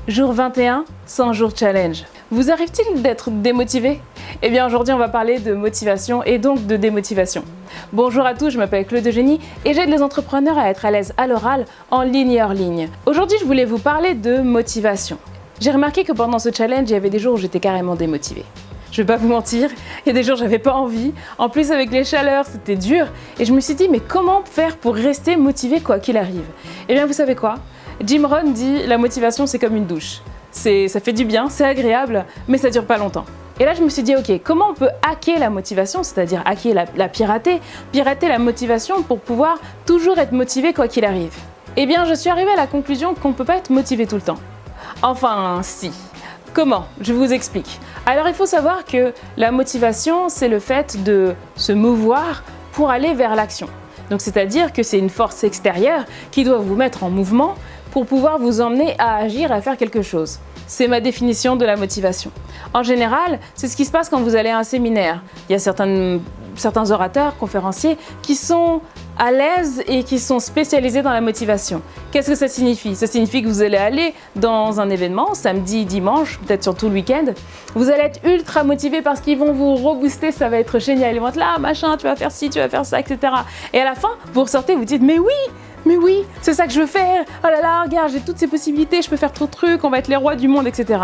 Jour 21, 100 jours challenge. Vous arrive-t-il d'être démotivé? Eh bien aujourd'hui on va parler de motivation et donc de démotivation. Bonjour à tous, je m'appelle Claude Eugénie et j'aide les entrepreneurs à être à l'aise à l'oral, en ligne et hors ligne. Aujourd'hui je voulais vous parler de motivation. J'ai remarqué que pendant ce challenge, il y avait des jours où j'étais carrément démotivée. Je vais pas vous mentir, il y a des jours où j'avais pas envie. En plus avec les chaleurs, c'était dur. Et je me suis dit, mais comment faire pour rester motivé quoi qu'il arrive? Eh bien vous savez quoi? Jim Rohn dit, la motivation c'est comme une douche. Ça fait du bien, c'est agréable, mais ça dure pas longtemps. Et là je me suis dit, ok, comment on peut hacker la motivation, c'est-à-dire hacker la pirater la motivation pour pouvoir toujours être motivé quoi qu'il arrive? Eh bien je suis arrivée à la conclusion qu'on peut pas être motivé tout le temps. Enfin, si. Comment? Je vous explique. Alors il faut savoir que la motivation, c'est le fait de se mouvoir pour aller vers l'action. Donc c'est-à-dire que c'est une force extérieure qui doit vous mettre en mouvement pour pouvoir vous emmener à agir, à faire quelque chose. C'est ma définition de la motivation. En général, c'est ce qui se passe quand vous allez à un séminaire. Il y a certains orateurs, conférenciers qui sont à l'aise et qui sont spécialisés dans la motivation. Qu'est-ce que ça signifie? Ça signifie que vous allez aller dans un événement, samedi, dimanche, peut-être sur tout le week-end. Vous allez être ultra motivé parce qu'ils vont vous rebooster, ça va être génial. Ils vont être là, machin, tu vas faire ci, tu vas faire ça, etc. Et à la fin, vous ressortez, vous dites, mais oui, c'est ça que je veux faire. Oh là là, regarde, j'ai toutes ces possibilités, je peux faire trop de trucs, on va être les rois du monde, etc.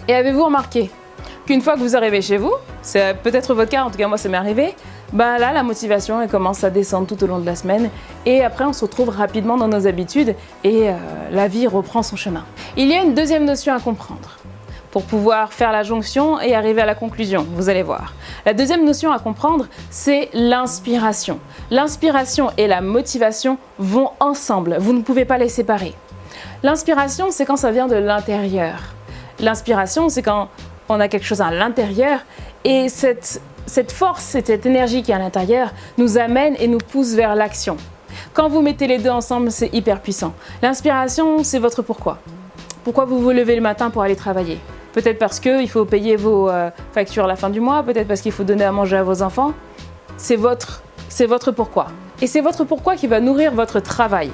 Et avez-vous remarqué qu'une fois que vous arrivez chez vous, c'est peut-être votre cas, en tout cas moi ça m'est arrivé, bah là la motivation elle commence à descendre tout au long de la semaine et après on se retrouve rapidement dans nos habitudes et la vie reprend son chemin. Il y a une deuxième notion à comprendre pour pouvoir faire la jonction et arriver à la conclusion, vous allez voir. La deuxième notion à comprendre, c'est l'inspiration. L'inspiration et la motivation vont ensemble, vous ne pouvez pas les séparer. L'inspiration, c'est quand ça vient de l'intérieur. L'inspiration, c'est quand on a quelque chose à l'intérieur et cette force, cette énergie qui est à l'intérieur nous amène et nous pousse vers l'action. Quand vous mettez les deux ensemble, c'est hyper puissant. L'inspiration, c'est votre pourquoi. Pourquoi vous vous levez le matin pour aller travailler? Peut-être parce qu'il faut payer vos factures à la fin du mois, peut-être parce qu'il faut donner à manger à vos enfants. C'est votre pourquoi. Et c'est votre pourquoi qui va nourrir votre travail.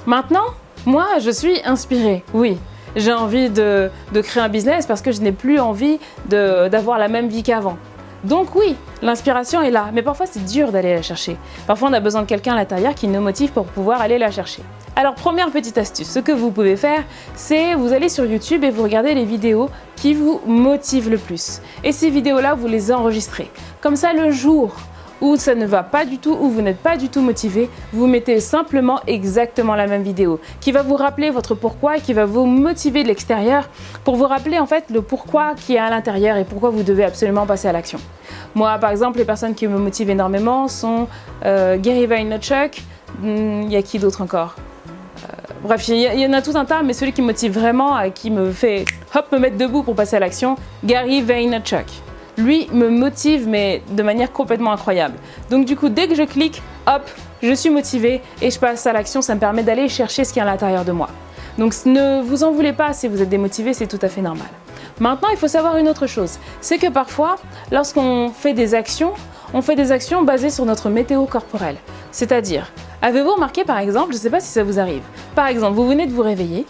Maintenant, moi, je suis inspirée, oui. J'ai envie de créer un business parce que je n'ai plus envie d'avoir la même vie qu'avant. Donc oui, l'inspiration est là, mais parfois c'est dur d'aller la chercher. Parfois on a besoin de quelqu'un à l'intérieur qui nous motive pour pouvoir aller la chercher. Alors première petite astuce, ce que vous pouvez faire, c'est vous allez sur YouTube et vous regardez les vidéos qui vous motivent le plus. Et ces vidéos-là, vous les enregistrez. Comme ça, le jour où ça ne va pas du tout, où vous n'êtes pas du tout motivé, vous mettez simplement exactement la même vidéo qui va vous rappeler votre pourquoi et qui va vous motiver de l'extérieur pour vous rappeler en fait le pourquoi qui est à l'intérieur et pourquoi vous devez absolument passer à l'action. Moi par exemple, les personnes qui me motivent énormément sont Gary Vaynerchuk, il y a qui d'autre encore? Bref, il y en a tout un tas, mais celui qui me motive vraiment, qui me fait hop me mettre debout pour passer à l'action, Gary Vaynerchuk. Lui me motive mais de manière complètement incroyable. Donc du coup, dès que je clique, hop, je suis motivée et je passe à l'action, ça me permet d'aller chercher ce qui est à l'intérieur de moi. Donc ne vous en voulez pas si vous êtes démotivé, c'est tout à fait normal. Maintenant, il faut savoir une autre chose, c'est que parfois, lorsqu'on fait des actions, on fait des actions basées sur notre météo corporelle. C'est-à-dire, avez-vous remarqué par exemple, je ne sais pas si ça vous arrive, par exemple, vous venez de vous réveiller,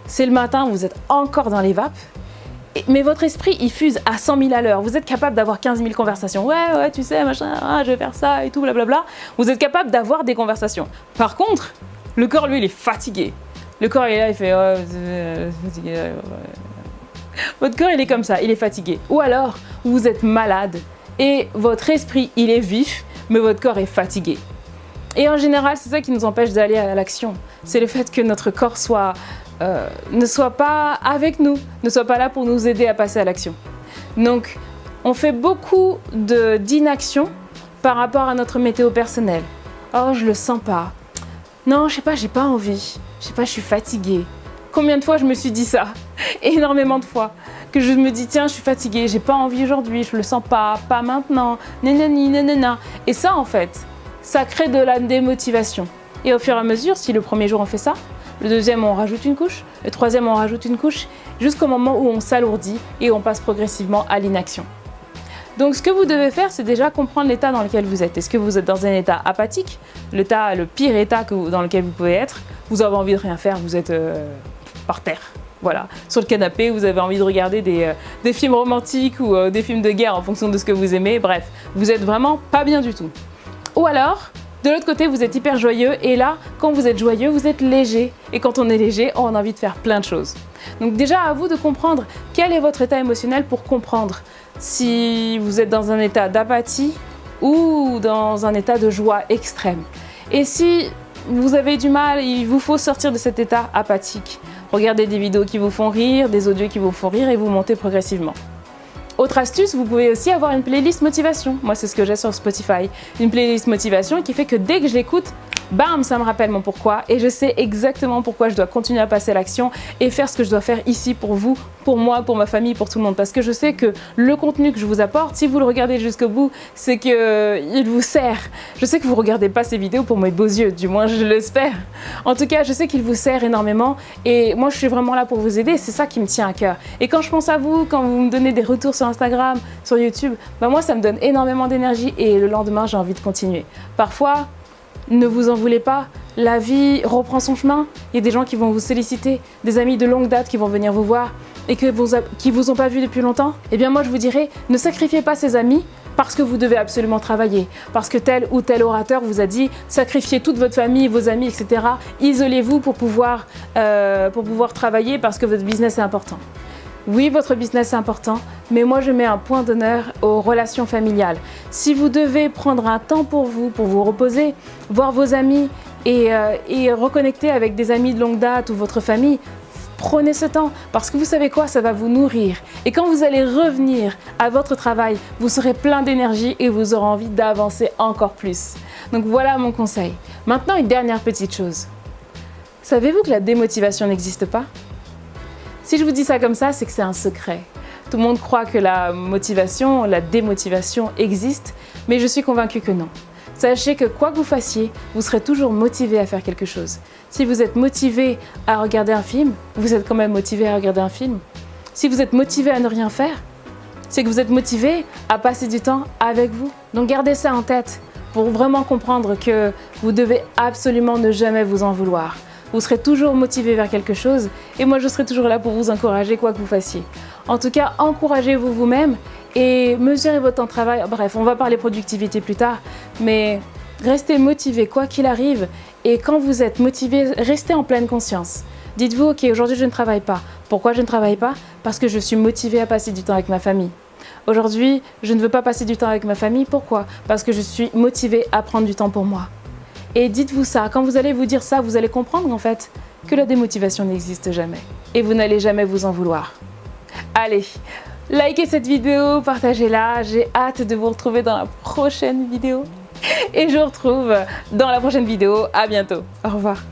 c'est le matin, vous êtes encore dans les vapes, mais votre esprit, il fuse à 100 000 à l'heure. Vous êtes capable d'avoir 15 000 conversations. Ouais, tu sais, machin, je vais faire ça et tout, blablabla. Vous êtes capable d'avoir des conversations. Par contre, le corps, lui, il est fatigué. Le corps, il est là, il fait... fatigué. Votre corps, il est comme ça, il est fatigué. Ou alors, vous êtes malade et votre esprit, il est vif, mais votre corps est fatigué. Et en général, c'est ça qui nous empêche d'aller à l'action. C'est le fait que notre corps ne soit pas avec nous, ne soit pas là pour nous aider à passer à l'action. Donc, on fait beaucoup d'inaction par rapport à notre météo personnelle. Oh, je le sens pas. Non, je sais pas, j'ai pas envie. Je sais pas, je suis fatiguée. Combien de fois je me suis dit ça? Énormément de fois. Que je me dis, tiens, je suis fatiguée, j'ai pas envie aujourd'hui, je le sens pas maintenant, nanani, nanana. Et ça, en fait, ça crée de la démotivation. Et au fur et à mesure, si le premier jour on fait ça, le deuxième on rajoute une couche, le troisième on rajoute une couche, jusqu'au moment où on s'alourdit et on passe progressivement à l'inaction. Donc ce que vous devez faire, c'est déjà comprendre l'état dans lequel vous êtes. Est-ce que vous êtes dans un état apathique, le pire état dans lequel vous pouvez être? Vous avez envie de rien faire, vous êtes par terre. Voilà, sur le canapé, vous avez envie de regarder des films romantiques ou des films de guerre en fonction de ce que vous aimez. Bref, vous êtes vraiment pas bien du tout. Ou alors, de l'autre côté, vous êtes hyper joyeux et là, quand vous êtes joyeux, vous êtes léger. Et quand on est léger, on a envie de faire plein de choses. Donc déjà, à vous de comprendre quel est votre état émotionnel pour comprendre si vous êtes dans un état d'apathie ou dans un état de joie extrême. Et si vous avez du mal, il vous faut sortir de cet état apathique. Regardez des vidéos qui vous font rire, des audios qui vous font rire et vous montez progressivement. Autre astuce, vous pouvez aussi avoir une playlist motivation. Moi, c'est ce que j'ai sur Spotify. Une playlist motivation qui fait que dès que je l'écoute, bam, ça me rappelle mon pourquoi et je sais exactement pourquoi je dois continuer à passer à l'action et faire ce que je dois faire ici pour vous, pour moi, pour ma famille, pour tout le monde. Parce que je sais que le contenu que je vous apporte, si vous le regardez jusqu'au bout, c'est qu'il vous sert. Je sais que vous ne regardez pas ces vidéos pour mes beaux yeux, du moins je l'espère. En tout cas, je sais qu'il vous sert énormément et moi, je suis vraiment là pour vous aider. C'est ça qui me tient à cœur. Et quand je pense à vous, quand vous me donnez des retours sur Instagram, sur YouTube, moi, ça me donne énormément d'énergie et le lendemain, j'ai envie de continuer. Parfois, ne vous en voulez pas, la vie reprend son chemin. Il y a des gens qui vont vous solliciter, des amis de longue date qui vont venir vous voir et qui vous ont pas vu depuis longtemps. Eh bien moi je vous dirais, ne sacrifiez pas ces amis parce que vous devez absolument travailler, parce que tel ou tel orateur vous a dit sacrifiez toute votre famille, vos amis, etc. Isolez-vous pour pouvoir travailler parce que votre business est important. Oui, votre business est important, mais moi je mets un point d'honneur aux relations familiales. Si vous devez prendre un temps pour vous reposer, voir vos amis et reconnecter avec des amis de longue date ou votre famille, prenez ce temps parce que vous savez quoi, ça va vous nourrir. Et quand vous allez revenir à votre travail, vous serez plein d'énergie et vous aurez envie d'avancer encore plus. Donc voilà mon conseil. Maintenant, une dernière petite chose. Savez-vous que la démotivation n'existe pas ? Si je vous dis ça comme ça, c'est que c'est un secret. Tout le monde croit que la motivation, la démotivation existe, mais je suis convaincue que non. Sachez que quoi que vous fassiez, vous serez toujours motivé à faire quelque chose. Si vous êtes motivé à regarder un film, vous êtes quand même motivé à regarder un film. Si vous êtes motivé à ne rien faire, c'est que vous êtes motivé à passer du temps avec vous. Donc gardez ça en tête pour vraiment comprendre que vous devez absolument ne jamais vous en vouloir. Vous serez toujours motivé vers quelque chose et moi je serai toujours là pour vous encourager quoi que vous fassiez. En tout cas, encouragez-vous vous-même et mesurez votre temps de travail. Bref, on va parler productivité plus tard, mais restez motivé quoi qu'il arrive et quand vous êtes motivé, restez en pleine conscience. Dites-vous, ok, aujourd'hui je ne travaille pas. Pourquoi je ne travaille pas ? Parce que je suis motivé à passer du temps avec ma famille. Aujourd'hui, je ne veux pas passer du temps avec ma famille. Pourquoi ? Parce que je suis motivé à prendre du temps pour moi. Et dites-vous ça, quand vous allez vous dire ça, vous allez comprendre en fait que la démotivation n'existe jamais. Et vous n'allez jamais vous en vouloir. Allez, likez cette vidéo, partagez-la, j'ai hâte de vous retrouver dans la prochaine vidéo. Et je vous retrouve dans la prochaine vidéo, à bientôt, au revoir.